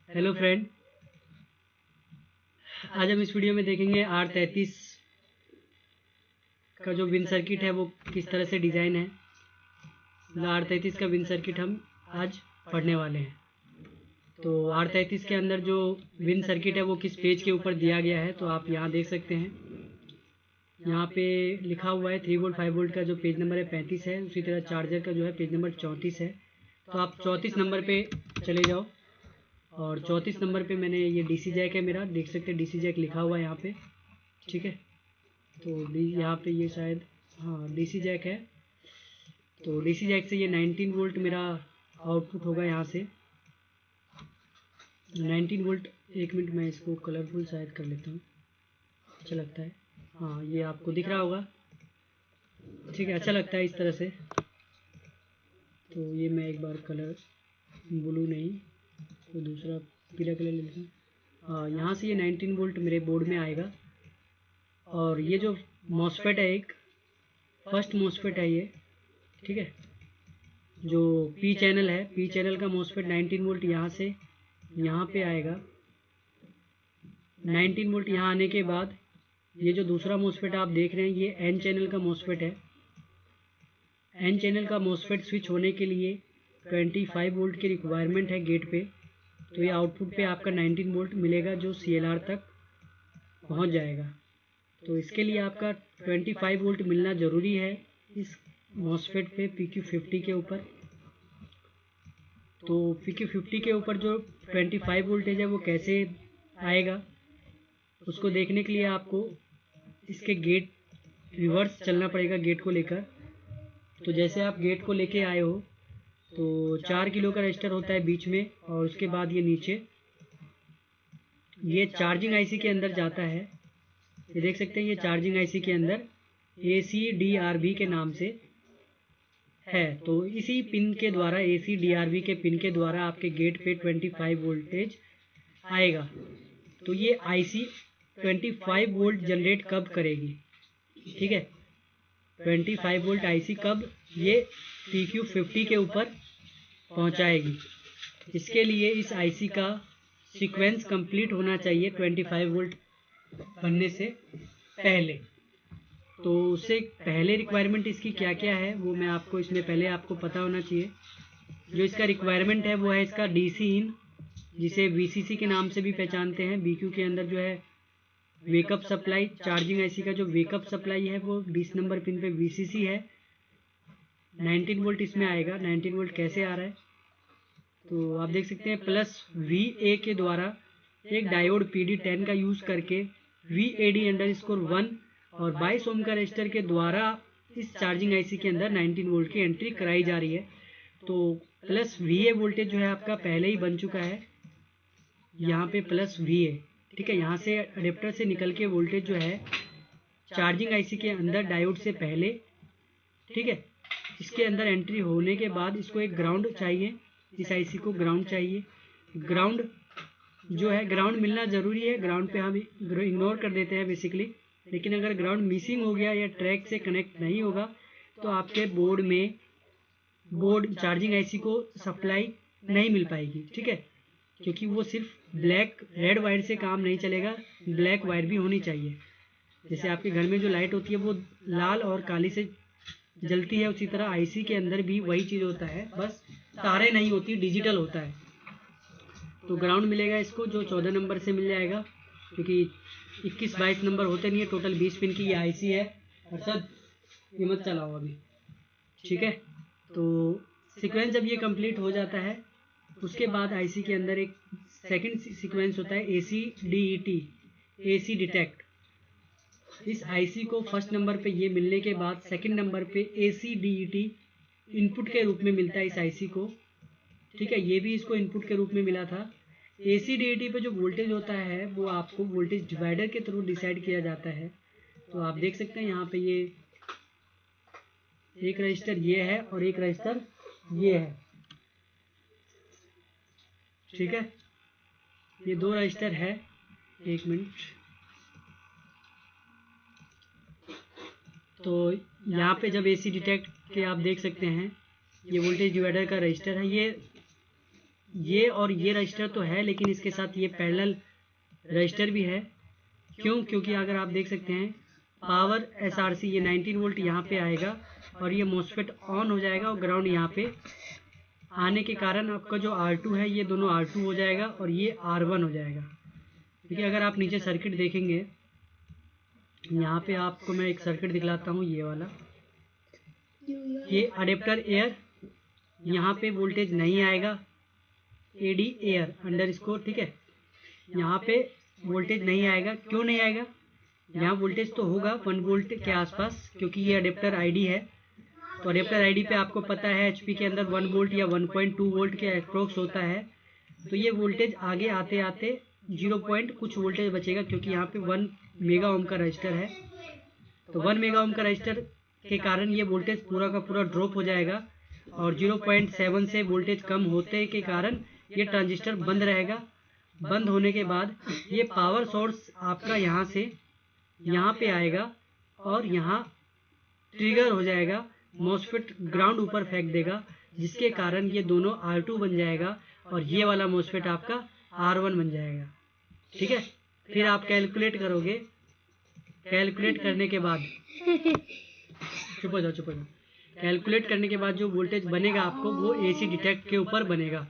Hello friend, आज हम इस वीडियो में देखेंगे R33 का जो विन सर्किट है वो किस तरह से डिज़ाइन है। R33 का विन सर्किट हम आज पढ़ने वाले हैं। तो R33 के अंदर जो विन सर्किट है वो किस पेज के ऊपर दिया गया है, तो आप यहाँ देख सकते हैं। यहाँ पे लिखा हुआ है 3 वोल्ट 5 वोल्ट का जो पेज नंबर है 35 है। उसी तरह चार्जर का जो है पेज नंबर 34 है। तो आप 34 नंबर पे चले जाओ और 34 नंबर पे मैंने ये डीसी जैक है मेरा, देख सकते हैं डीसी जैक लिखा हुआ है यहाँ पे, ठीक है। तो यहाँ पे ये शायद डीसी जैक है। तो डीसी जैक से ये 19 वोल्ट मेरा आउटपुट होगा यहाँ से 19 वोल्ट। एक मिनट मैं इसको कलरफुल शायद कर लेता हूँ, अच्छा लगता है। हाँ, ये आपको दिख रहा होगा, ठीक है, अच्छा लगता है इस तरह से। तो ये मैं एक बार कलर ब्लू नहीं तो दूसरा पीला कलर ले लेता हूँ। हाँ, यहाँ से ये 19 वोल्ट मेरे बोर्ड में आएगा। और ये जो मॉसफेट है, एक फर्स्ट मॉसफेट है ये, ठीक है। जो पी चैनल है, पी चैनल का मॉसफेट 19 वोल्ट यहाँ से यहाँ पे आएगा। 19 वोल्ट यहाँ आने के बाद ये जो दूसरा मॉसफेट आप देख रहे हैं ये एन चैनल का मॉसफेट है। एन चैनल का मॉसफेट स्विच होने के लिए 25 वोल्ट की रिक्वायरमेंट है गेट पे। तो ये आउटपुट पे आपका 19 वोल्ट मिलेगा जो CLR तक पहुंच जाएगा। तो इसके लिए आपका 25 वोल्ट मिलना ज़रूरी है इस मॉसफेट पे PQ50 के ऊपर। तो PQ50 के ऊपर जो 25 वोल्टेज है वो कैसे आएगा, उसको देखने के लिए आपको इसके गेट रिवर्स चलना पड़ेगा गेट को लेकर। तो जैसे आप गेट को लेके आए हो तो 4 किलो का रजिस्टर होता है बीच में, और उसके बाद ये नीचे ये चार्जिंग IC के अंदर जाता है। ये देख सकते हैं ये चार्जिंग IC के अंदर ACDRB के नाम से है। तो इसी पिन के द्वारा, ACDRB के पिन के द्वारा आपके गेट पे 25 वोल्टेज आएगा। तो ये IC 25 वोल्ट जनरेट कब करेगी, ठीक है। 25 वोल्ट IC कब ये PQ50 के ऊपर पहुंचाएगी। इसके लिए इस IC का सीक्वेंस कंप्लीट होना चाहिए 25 वोल्ट बनने से पहले। तो उससे पहले रिक्वायरमेंट इसकी क्या क्या है वो मैं आपको इसमें पहले आपको पता होना चाहिए। जो इसका रिक्वायरमेंट है वो है इसका DC इन, जिसे VCC के नाम से भी पहचानते हैं। BQ के अंदर जो है वेकअप सप्लाई, चार्जिंग IC का जो वेकअप सप्लाई है वो 20 नंबर पिन पे VCC है। 19 वोल्ट इसमें आएगा। 19 वोल्ट कैसे आ रहा है तो आप देख सकते हैं +VA के द्वारा एक डायोड PD10 का यूज़ करके VAD_1 और 22 ओम का रजिस्टर के द्वारा इस चार्जिंग IC के अंदर 19 वोल्ट की एंट्री कराई जा रही है। तो +VA वोल्टेज जो है आपका पहले ही बन चुका है यहाँ पे +VA, ठीक है। यहाँ से अडेप्टर से निकल के वोल्टेज जो है चार्जिंग IC के अंदर डायोड से पहले, ठीक है, इसके अंदर एंट्री होने के बाद इसको एक ग्राउंड चाहिए। इस IC को ग्राउंड चाहिए। ग्राउंड जो है, ग्राउंड मिलना ज़रूरी है। ग्राउंड पे हम इग्नोर कर देते हैं बेसिकली, लेकिन अगर ग्राउंड मिसिंग हो गया या ट्रैक से कनेक्ट नहीं होगा तो आपके बोर्ड चार्जिंग IC को सप्लाई नहीं मिल पाएगी, ठीक है। क्योंकि वो सिर्फ रेड वायर से काम नहीं चलेगा, ब्लैक वायर भी होनी चाहिए। जैसे आपके घर में जो लाइट होती है वो लाल और काली से जलती है, उसी तरह IC के अंदर भी वही चीज़ होता है, बस तारे नहीं होती, डिजिटल होता है। तो ग्राउंड मिलेगा इसको जो 14 नंबर से मिल जाएगा, क्योंकि 21-22 नंबर होते नहीं है। टोटल 20 पिन की ये IC है। अरशद ये मत चलाओ अभी, ठीक है। तो सीक्वेंस जब ये कंप्लीट हो जाता है उसके बाद IC के अंदर एक सेकंड सीक्वेंस होता है ACDET, AC डिटेक्ट। इस IC को फर्स्ट नंबर पे ये मिलने के बाद सेकंड नंबर पे ACDET इनपुट के रूप में मिलता है इस IC को, ठीक है। ये भी इसको इनपुट के रूप में मिला था। ACDET पे जो वोल्टेज होता है वो आपको वोल्टेज डिवाइडर के थ्रू डिसाइड किया जाता है। तो आप देख सकते हैं यहाँ पे ये एक रजिस्टर ये है और एक रजिस्टर ये है, ठीक है। ये दो रजिस्टर है। एक मिनट, तो यहाँ पे जब AC डिटेक्ट के आप देख सकते हैं ये वोल्टेज डिवाइडर का रजिस्टर है। ये ये और ये रजिस्टर तो है, लेकिन इसके साथ ये पैरेलल रजिस्टर भी है। क्यों? क्योंकि अगर आप देख सकते हैं पावर एसआरसी ये 19 वोल्ट यहाँ पे आएगा और ये मॉसफेट ऑन हो जाएगा और ग्राउंड यहाँ पे आने के कारण आपका जो R2 है ये दोनों R2 हो जाएगा और ये R1 हो जाएगा। क्योंकि अगर आप नीचे सर्किट देखेंगे, यहाँ पे आपको मैं एक सर्किट दिखलाता हूँ, ये वाला, ये अडेप्टर एयर, यहाँ पे वोल्टेज नहीं आएगा, AD एयर अंडरस्कोर, ठीक है, यहाँ पे वोल्टेज नहीं आएगा। क्यों नहीं आएगा? यहाँ वोल्टेज तो होगा 1 वोल्ट के आसपास, क्योंकि ये अडेप्टर आईडी है। तो अडेप्टर आईडी पे आपको पता है एचपी के अंदर 1 वोल्ट या 1.2 वोल्ट के अप्रोक्स होता है। तो ये वोल्टेज आगे आते आते 0 पॉइंट कुछ वोल्टेज बचेगा, क्योंकि यहाँ पे 1 मेगा ओम का रजिस्टर है। तो 1 मेगा ओम का रजिस्टर के कारण ये वोल्टेज पूरा का पूरा ड्रॉप हो जाएगा और 0.7 से वोल्टेज कम होते के कारण ये ट्रांजिस्टर बंद रहेगा। बंद होने के बाद ये पावर सोर्स आपका यहाँ से यहाँ पे आएगा और यहाँ ट्रिगर हो जाएगा, मॉसफेट ग्राउंड ऊपर फेंक देगा, जिसके कारण ये दोनों R2 बन जाएगा और ये वाला मॉसफेट आपका R1 बन जाएगा। ठीक है, फिर आप कैलकुलेट करोगे, कैलकुलेट करने के बाद चुप हो जाओ, कैलकुलेट करने के बाद जो वोल्टेज बनेगा आपको वो AC डिटेक्ट के ऊपर बनेगा।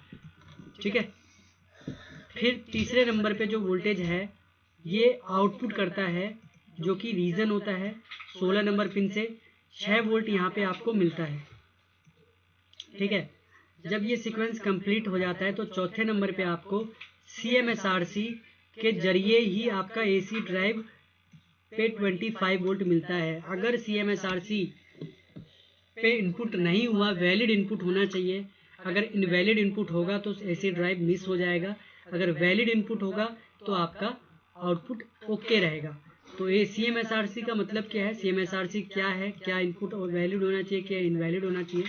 ठीक है, फिर तीसरे नंबर पे जो वोल्टेज है ये आउटपुट करता है, जो कि रीजन होता है 16 नंबर पिन से 6 वोल्ट यहाँ पे आपको मिलता है। ठीक है, जब ये सीक्वेंस कंप्लीट हो जाता है तो चौथे नंबर पे आपको CMSRC के जरिए ही आपका AC ड्राइव पे 25 वोल्ट मिलता है। अगर CMSRC पे इनपुट नहीं हुआ, वैलिड इनपुट होना चाहिए। अगर इनवैलिड इनपुट होगा तो AC ड्राइव मिस हो जाएगा, अगर वैलिड इनपुट होगा तो आपका आउटपुट ओके रहेगा। तो ये CMSRC का मतलब क्या है, CMSRC क्या है, क्या इनपुट वैलिड होना चाहिए, क्या इनवैलिड होना चाहिए।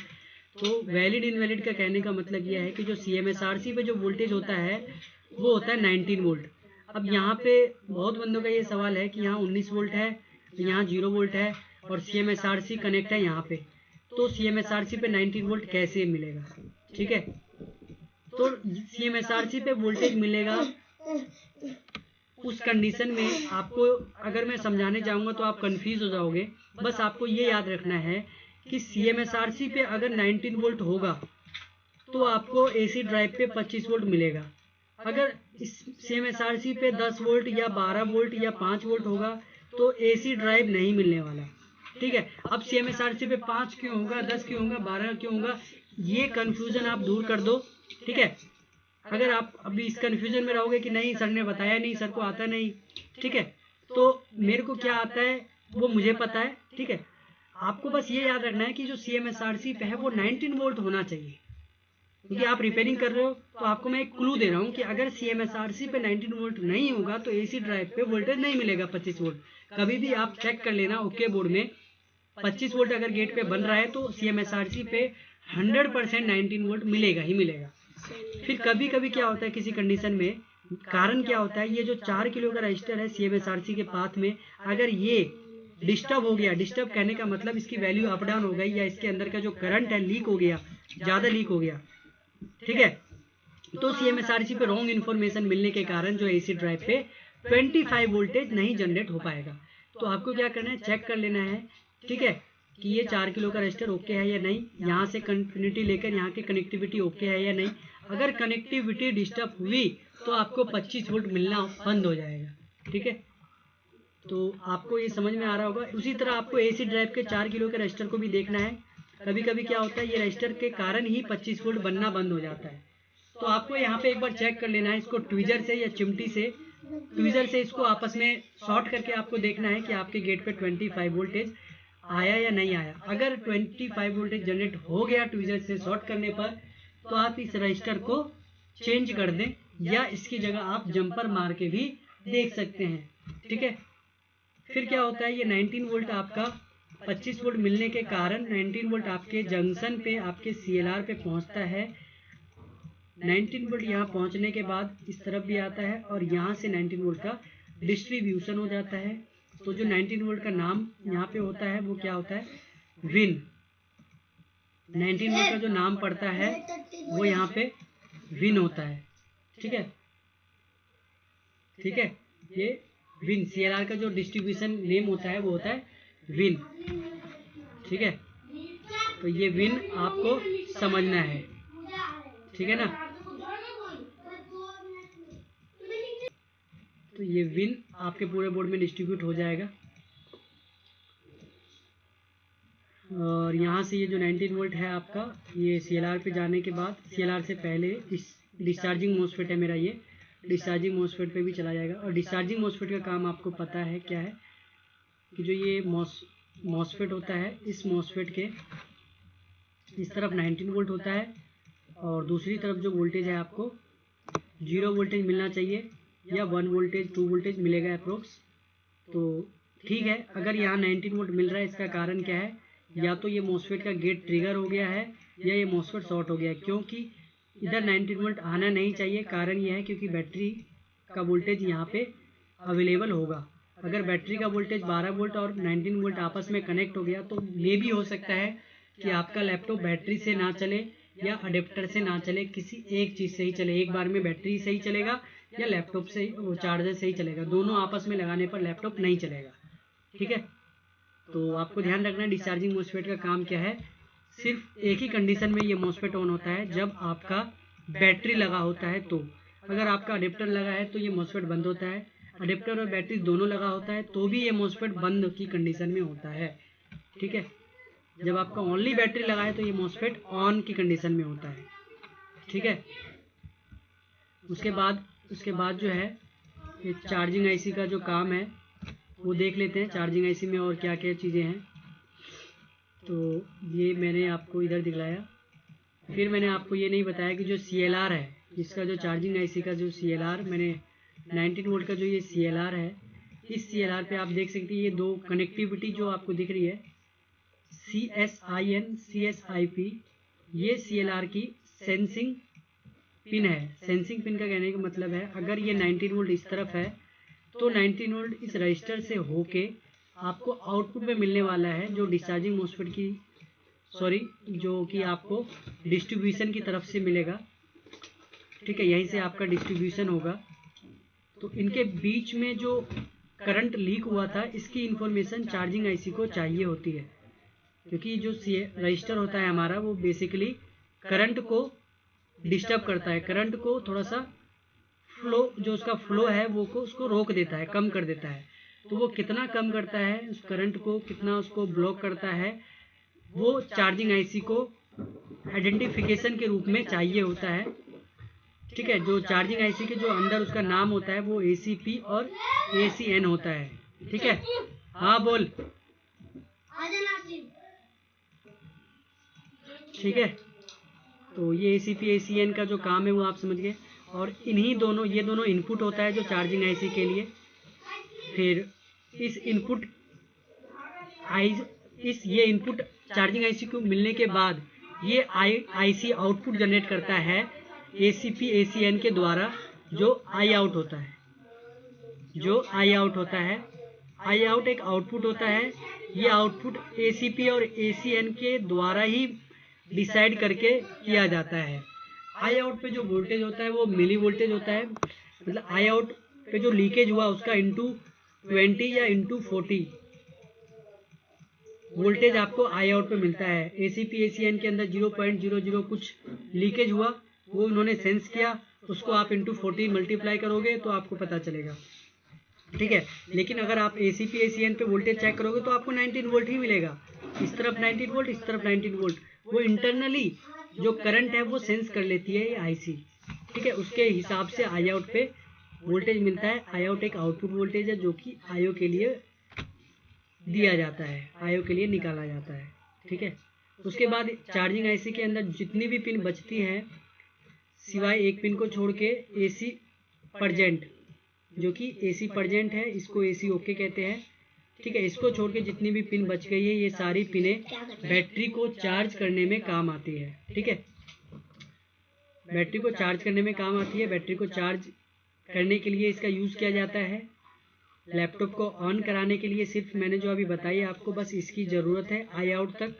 तो वैलिड इनवैलिड का कहने का मतलब यह है कि जो CMSRC पे जो वोल्टेज होता है वो होता है 19 वोल्ट। अब यहाँ पे बहुत बंदों का ये सवाल है कि यहाँ 19 वोल्ट है, यहाँ 0 वोल्ट है और CMSRC कनेक्ट है यहाँ पे, तो CMSRC पे 19 वोल्ट कैसे मिलेगा। ठीक है, तो CMSRC पे वोल्टेज मिलेगा उस कंडीशन में। आपको अगर मैं समझाने जाऊंगा तो आप कंफ्यूज हो जाओगे। बस आपको ये याद रखना है कि CMSRC पे अगर 19 वोल्ट होगा तो आपको AC ड्राइव पे 25 वोल्ट मिलेगा। अगर इस CMSRC पे 10 वोल्ट या 12 वोल्ट या 5 वोल्ट होगा तो AC ड्राइव नहीं मिलने वाला। ठीक है, अब CMSRC पे 5 क्यों होगा, 10 क्यों होगा, 12 क्यों होगा, ये कंफ्यूजन आप दूर कर दो। ठीक है, अगर आप अभी इस कंफ्यूजन में रहोगे कि नहीं सर ने बताया नहीं, सर को आता नहीं, ठीक है, तो मेरे को क्या आता है वो मुझे पता है। ठीक है, आपको बस ये याद रखना है कि जो CMSRC पे है वो 19 वोल्ट होना चाहिए। क्योंकि आप रिपेयरिंग कर रहे हो तो आपको मैं एक क्लू दे रहा हूँ कि अगर CMSRC पे 19 वोल्ट नहीं होगा तो AC ड्राइव पे वोल्टेज नहीं मिलेगा 25 वोल्ट। कभी भी आप चेक कर लेना ओके बोर्ड में 25 वोल्ट अगर गेट पे बन रहा है तो CMSRC पे 100% 19 वोल्ट मिलेगा ही मिलेगा। फिर कभी कभी क्या होता है किसी कंडीशन में, कारण क्या होता है, ये जो 4 किलो का रजिस्टर है CMSRC के पाथ में अगर ये डिस्टर्ब हो गया, डिस्टर्ब कहने का मतलब इसकी वैल्यू अप डाउन हो गई या इसके अंदर का जो करंट है लीक हो गया, ज़्यादा लीक हो गया, ठीक है, तो CMSRC पे रॉन्ग इन्फॉर्मेशन मिलने के कारण जो AC ड्राइव पे 25 वोल्टेज नहीं जनरेट हो पाएगा। तो आपको क्या करना है, चेक कर लेना है, ठीक है, कि ये 4 किलो का रजिस्टर ओके है या नहीं, यहाँ से कंटिन्यूटी लेकर यहाँ की कनेक्टिविटी ओके है या नहीं। अगर कनेक्टिविटी डिस्टर्ब हुई तो आपको 25 वोल्ट मिलना बंद हो जाएगा। ठीक है, तो आपको ये समझ में आ रहा होगा। उसी तरह आपको AC ड्राइव के 4 किलो के रजिस्टर को भी देखना है। कभी कभी क्या होता है ये रजिस्टर के कारण ही 25 वोल्ट बनना बंद हो जाता है। तो आपको यहाँ पे एक बार चेक कर लेना है, इसको ट्विजर से या चिमटी से, ट्विजर से इसको आपस में शॉर्ट करके आपको देखना है कि आपके गेट पे 25 वोल्टेज आया या नहीं आया। अगर 25 वोल्टेज जनरेट हो गया ट्विजर से शॉर्ट करने पर तो आप इस रजिस्टर को चेंज कर दें या इसकी जगह आप जंपर मार के भी देख सकते हैं। ठीक है, फिर क्या होता है ये 19 वोल्ट आपका 25 वोल्ट मिलने के कारण 19 वोल्ट आपके जंक्शन पे आपके CLR पे पहुंचता है। 19 वोल्ट यहाँ पहुंचने के बाद इस तरफ भी आता है और यहाँ से 19 वोल्ट का डिस्ट्रीब्यूशन हो जाता है। तो जो 19 वोल्ट का नाम यहाँ पे होता है वो क्या होता है, विन। 19 वोल्ट का जो नाम पड़ता है वो यहाँ पे विन होता है। ठीक है, ठीक है, ये विन CLR का जो डिस्ट्रीब्यूशन नेम होता है वो होता है विन। ठीक है, तो ये विन आपको समझना है। ठीक है ना, तो ये विन आपके पूरे बोर्ड में डिस्ट्रीब्यूट हो जाएगा। और यहाँ से ये जो 19 वोल्ट है आपका, ये CLR पे जाने के बाद, CLR से पहले इस डिस्चार्जिंग मोसफेट है मेरा, ये डिस्चार्जिंग मोसफेट पे भी चला जाएगा। और डिस्चार्जिंग मोसफेट का काम आपको पता है क्या है, कि जो ये मोसफेट होता है, इस मोसफेट के इस तरफ 19 वोल्ट होता है और दूसरी तरफ जो वोल्टेज है आपको 0 वोल्टेज मिलना चाहिए या 1 वोल्टेज 2 वोल्टेज मिलेगा अप्रोक्स। तो ठीक है, अगर यहाँ 19 वोल्ट मिल रहा है, इसका कारण क्या है, या तो ये मोसफेट का गेट ट्रिगर हो गया है या ये मोसफेट शॉर्ट हो गया है, क्योंकि इधर 19 वोल्ट आना नहीं चाहिए। कारण यह है क्योंकि बैटरी का वोल्टेज यहाँ पे अवेलेबल होगा। अगर बैटरी का वोल्टेज 12 वोल्ट और 19 वोल्ट आपस में कनेक्ट हो गया तो ये भी हो सकता है कि आपका लैपटॉप बैटरी से ना चले या अडेप्टर से ना चले, किसी एक चीज़ से ही चले। एक बार में बैटरी से ही चलेगा या लैपटॉप से वो चार्जर से ही चलेगा, दोनों आपस में लगाने पर लैपटॉप नहीं चलेगा। ठीक है, तो आपको ध्यान रखना है डिस्चार्जिंग मोसफेट का काम क्या है। सिर्फ एक ही कंडीशन में ये मोसफेट ऑन होता है, जब आपका बैटरी लगा होता है तो। अगर आपका अडेप्टर लगा है तो ये मोसफेट बंद होता है, अडेप्टर और बैटरी दोनों लगा होता है तो भी ये मोसफेट बंद की कंडीशन में होता है। ठीक है, जब आपका ओनली बैटरी लगा है तो ये मोसफेट ऑन की कंडीशन में होता है। ठीक है, उसके बाद जो है ये चार्जिंग आईसी का जो काम है वो देख लेते हैं। चार्जिंग आईसी में और क्या क्या चीज़ें हैं, तो ये मैंने आपको इधर दिखलाया। फिर मैंने आपको ये नहीं बताया कि जो CLR है, इसका जो चार्जिंग आईसी का जो CLR, मैंने 19 वोल्ट का जो ये CLR है, इस CLR पे आप देख सकते हैं ये दो कनेक्टिविटी जो आपको दिख रही है, CSIN CSIP, ये CLR की सेंसिंग पिन है। सेंसिंग पिन का कहने का मतलब है, अगर ये 19 वोल्ट इस तरफ है तो 19 वोल्ट इस रजिस्टर से होके आपको आउटपुट में मिलने वाला है, जो डिस्चार्जिंग मोसफेट की जो कि आपको डिस्ट्रीब्यूशन की तरफ से मिलेगा। ठीक है, यहीं से आपका डिस्ट्रीब्यूशन होगा। तो इनके बीच में जो करंट लीक हुआ था, इसकी इंफॉर्मेशन चार्जिंग आईसी को चाहिए होती है, क्योंकि जो रजिस्टर होता है हमारा वो बेसिकली करंट को डिस्टर्ब करता है, करंट को थोड़ा सा फ्लो, जो उसका फ्लो है वो को उसको रोक देता है, कम कर देता है। तो वो कितना कम करता है उस करंट को, कितना उसको ब्लॉक करता है, वो चार्जिंग आईसी को आइडेंटिफिकेशन के रूप में चाहिए होता है। ठीक है, जो चार्जिंग आईसी के जो अंदर उसका नाम होता है वो ACP और ACN होता है। ठीक है, हाँ बोल। ठीक है, तो ये ACP ACN का जो काम है वो आप समझ गए। और ये दोनों इनपुट होता है जो चार्जिंग आईसी के लिए। फिर ये इनपुट चार्जिंग आईसी को मिलने के बाद ये आईसी आउटपुट जनरेट करता है ACP ACN के द्वारा, जो आई आउट होता है। आई आउट एक आउटपुट होता है। ये आउटपुट ACP और ACN के द्वारा ही डिसाइड करके किया जाता है। आई आउट पे जो वोल्टेज होता है वो मिली वोल्टेज होता है, मतलब आई आउट पे जो लीकेज हुआ उसका इंटू 20 या इंटू 40 वोल्टेज आपको आई आउट पे मिलता है। ACP ACN के अंदर 0.00 कुछ लीकेज हुआ, वो उन्होंने सेंस किया, उसको आप इंटू 40 मल्टीप्लाई करोगे तो आपको पता चलेगा। ठीक है, लेकिन अगर आप ACP ACN पे वोल्टेज चेक करोगे तो आपको 19 वोल्ट ही मिलेगा। इस तरफ 19 वोल्ट, इस तरफ 19 वोल्ट। वो इंटरनली जो करंट है वो सेंस कर लेती है ये आईसी। ठीक है, उसके हिसाब से आई आउट पे वोल्टेज मिलता है। आई आउट एक आउटपुट वोल्टेज है जो कि आईओ के लिए दिया जाता है, आईओ के लिए निकाला जाता है। ठीक है, उसके बाद चार्जिंग आईसी के अंदर जितनी भी पिन बचती हैं, सिवाय एक पिन को छोड़ के AC परजेंट, जो कि AC परजेंट है, इसको AC ओके कहते हैं। ठीक है, इसको छोड़ के जितनी भी पिन बच गई है, ये सारी पिनें बैटरी को चार्ज करने में काम आती है। ठीक है, बैटरी को चार्ज करने में काम आती है। बैटरी को चार्ज करने के लिए इसका यूज़ किया जाता है। लैपटॉप को ऑन कराने के लिए सिर्फ मैंने जो अभी बताई आपको, बस इसकी ज़रूरत है आई आउट तक।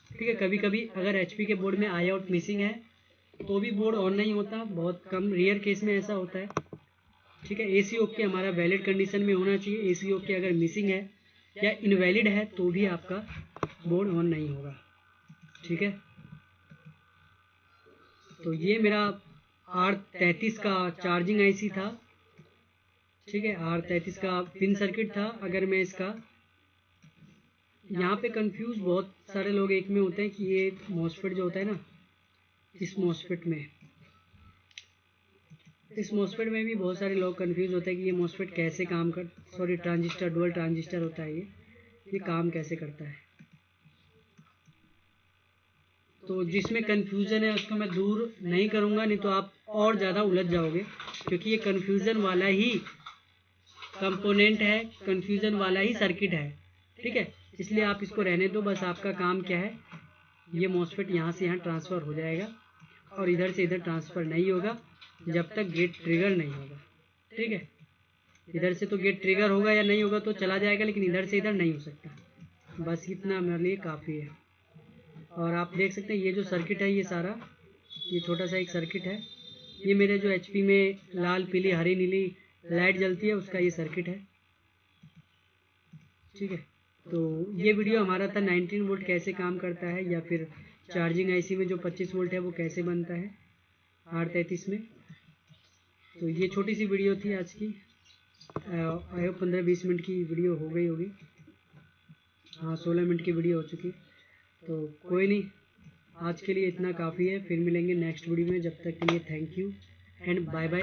ठीक है, कभी कभी अगर HP के बोर्ड में आई आउट मिसिंग है तो भी बोर्ड ऑन नहीं होता, बहुत कम रेयर केस में ऐसा होता है। ठीक है, AC ओके हमारा वैलिड कंडीशन में होना चाहिए। AC ओके अगर मिसिंग है या इनवैलिड है तो भी आपका बोर्ड ऑन नहीं होगा। ठीक है, तो ये मेरा R33 का चार्जिंग IC था। ठीक है, R33 का पिन सर्किट था। अगर मैं इसका यहाँ पे कंफ्यूज बहुत सारे लोग एक में होते हैं कि ये मॉसफेट जो होता है ना, इस मॉसफेट में भी बहुत सारे लोग कंफ्यूज होते हैं कि ये मॉसफेट कैसे काम कर सॉरी ट्रांजिस्टर, डुअल ट्रांजिस्टर होता है ये काम कैसे करता है। तो जिसमें कन्फ्यूज़न है उसको मैं दूर नहीं करूँगा, नहीं तो आप और ज़्यादा उलझ जाओगे, क्योंकि ये कन्फ्यूज़न वाला ही कंपोनेंट है, कन्फ्यूज़न वाला ही सर्किट है। ठीक है, इसलिए आप इसको रहने दो। बस आपका काम क्या है, ये मॉसफेट यहाँ से यहाँ ट्रांसफ़र हो जाएगा और इधर से इधर ट्रांसफ़र नहीं होगा जब तक गेट ट्रिगर नहीं होगा। ठीक है, इधर से तो गेट ट्रिगर होगा या नहीं होगा तो चला जाएगा, लेकिन इधर से इधर नहीं हो सकता। बस इतना मेरे लिए काफ़ी है। और आप देख सकते हैं ये जो सर्किट है, ये सारा ये छोटा सा एक सर्किट है। ये मेरे जो HP में लाल पीली हरी नीली लाइट जलती है उसका ये सर्किट है। ठीक है, तो ये वीडियो हमारा था 19 वोल्ट कैसे काम करता है, या फिर चार्जिंग IC में जो 25 वोल्ट है वो कैसे बनता है R33 में। तो ये छोटी सी वीडियो थी आज की। आई होप 15-20 मिनट की वीडियो हो गई होगी। हाँ, 16 मिनट की वीडियो हो चुकी। तो कोई नहीं, आज के लिए इतना काफ़ी है। फिर मिलेंगे नेक्स्ट वीडियो में। जब तक के लिए thank you and bye bye.